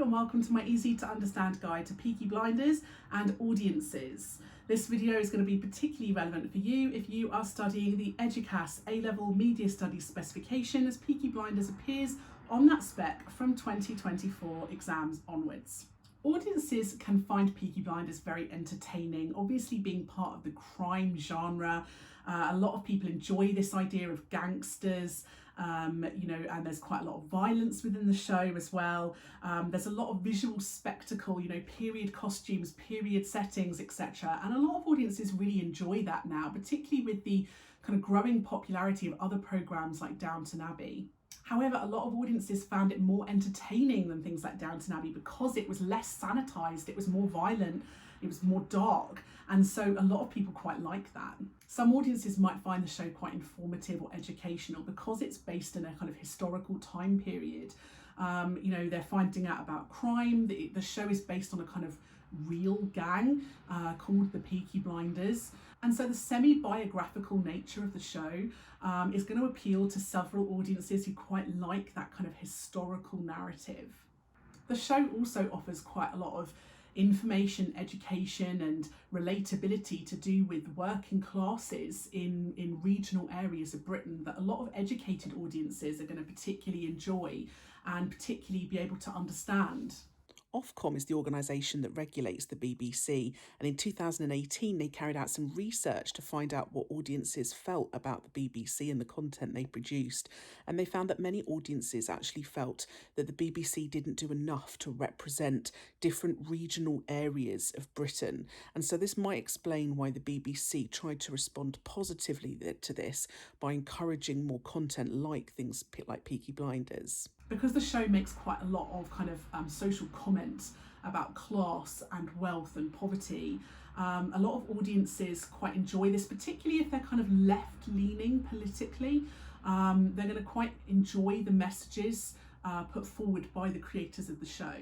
and welcome to my easy to understand guide to Peaky Blinders and audiences. This video is going to be particularly relevant for you if you are studying the Eduqas A-Level Media Studies specification, as Peaky Blinders appears on that spec from 2024 exams onwards. Audiences can find Peaky Blinders very entertaining, obviously being part of the crime genre. A lot of people enjoy this idea of gangsters, and there's quite a lot of violence within the show as well. There's a lot of visual spectacle, period costumes, period settings, etc. And a lot of audiences really enjoy that now, particularly with the kind of growing popularity of other programmes like Downton Abbey. However, a lot of audiences found it more entertaining than things like Downton Abbey because it was less sanitised, it was more violent, it was more dark, and so a lot of people quite like that. Some audiences might find the show quite informative or educational because it's based in a kind of historical time period. They're finding out about crime. The show is based on a kind of real gang called the Peaky Blinders. And so the semi-biographical nature of the show is going to appeal to several audiences who quite like that kind of historical narrative. The show also offers quite a lot of information, education and relatability to do with working classes in regional areas of Britain that a lot of educated audiences are going to particularly enjoy and particularly be able to understand. Ofcom is the organisation that regulates the BBC, and in 2018 they carried out some research to find out what audiences felt about the BBC and the content they produced, and they found that many audiences actually felt that the BBC didn't do enough to represent different regional areas of Britain, and so this might explain why the BBC tried to respond positively to this by encouraging more content like things like Peaky Blinders. Because the show makes quite a lot of kind of social comments about class and wealth and poverty, a lot of audiences quite enjoy this, particularly if they're kind of left-leaning politically. They're going to quite enjoy the messages put forward by the creators of the show.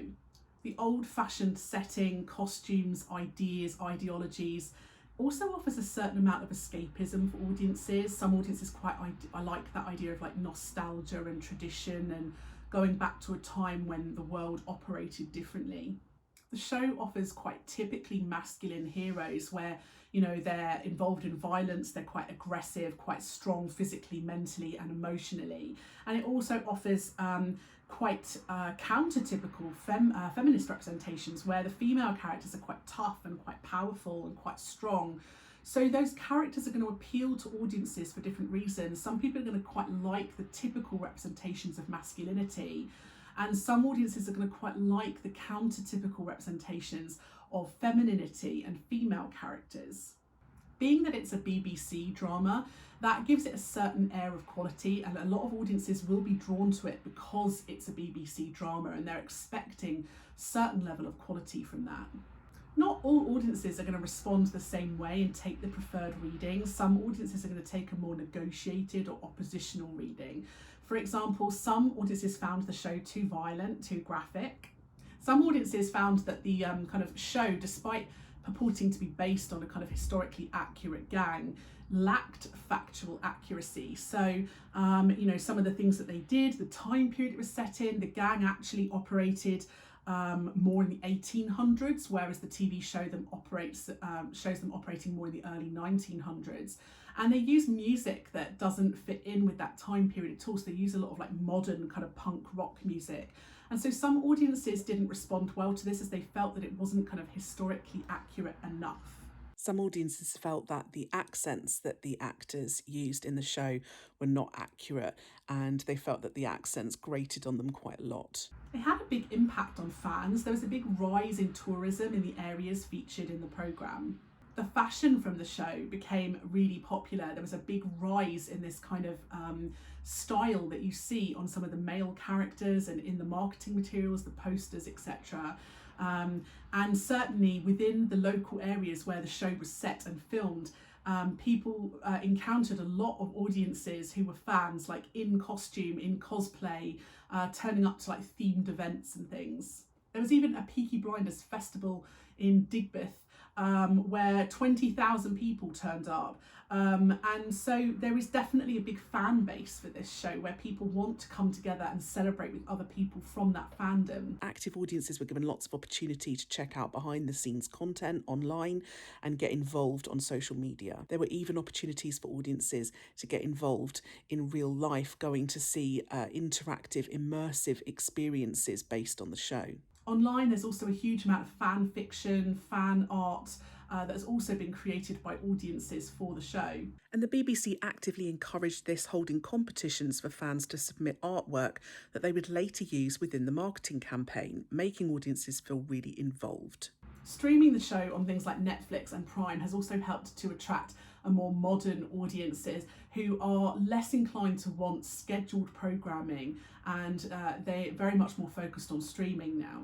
The old-fashioned setting, costumes, ideas, ideologies also offers a certain amount of escapism for audiences. Some audiences I like that idea of like nostalgia and tradition and going back to a time when the world operated differently. The show offers quite typically masculine heroes where, they're involved in violence, they're quite aggressive, quite strong physically, mentally and emotionally. And it also offers quite counter-typical feminist representations where the female characters are quite tough and quite powerful and quite strong. So those characters are going to appeal to audiences for different reasons. Some people are going to quite like the typical representations of masculinity, and some audiences are going to quite like the counter-typical representations of femininity and female characters. Being that it's a BBC drama, that gives it a certain air of quality, and a lot of audiences will be drawn to it because it's a BBC drama and they're expecting a certain level of quality from that. Not all audiences are going to respond the same way and take the preferred reading. Some audiences are going to take a more negotiated or oppositional reading. For example, some audiences found the show too violent, too graphic. Some audiences found that the kind of show, despite purporting to be based on a kind of historically accurate gang, lacked factual accuracy. So, some of the things that they did, the time period it was set in, the gang actually operated more in the 1800s, whereas the TV show shows them operating more in the early 1900s. And they use music that doesn't fit in with that time period at all. So they use a lot of like modern kind of punk rock music. And so some audiences didn't respond well to this as they felt that it wasn't kind of historically accurate enough. Some audiences felt that the accents that the actors used in the show were not accurate, and they felt that the accents grated on them quite a lot. It had a big impact on fans. There was a big rise in tourism in the areas featured in the programme. The fashion from the show became really popular. There was a big rise in this kind of style that you see on some of the male characters and in the marketing materials, the posters, etc. And certainly within the local areas where the show was set and filmed, people encountered a lot of audiences who were fans, like in costume, in cosplay, turning up to like themed events and things. There was even a Peaky Blinders festival in Digbeth where 20,000 people turned up And so there is definitely a big fan base for this show where people want to come together and celebrate with other people from that fandom. Active audiences were given lots of opportunity to check out behind the scenes content online and get involved on social media. There were even opportunities for audiences to get involved in real life, going to see interactive, immersive experiences based on the show. Online, there's also a huge amount of fan fiction, fan art that has also been created by audiences for the show. And the BBC actively encouraged this, holding competitions for fans to submit artwork that they would later use within the marketing campaign, making audiences feel really involved. Streaming the show on things like Netflix and Prime has also helped to attract a more modern audiences who are less inclined to want scheduled programming, and they're very much more focused on streaming now.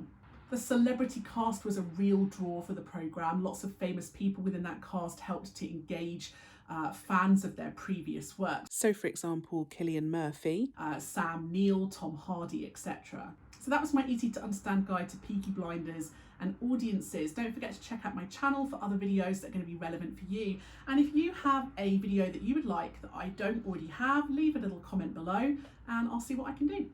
The celebrity cast was a real draw for the programme. Lots of famous people within that cast helped to engage fans of their previous work. So, for example, Cillian Murphy, Sam Neill, Tom Hardy, etc. So that was my easy to understand guide to Peaky Blinders and audiences. Don't forget to check out my channel for other videos that are going to be relevant for you. And if you have a video that you would like that I don't already have, leave a little comment below and I'll see what I can do.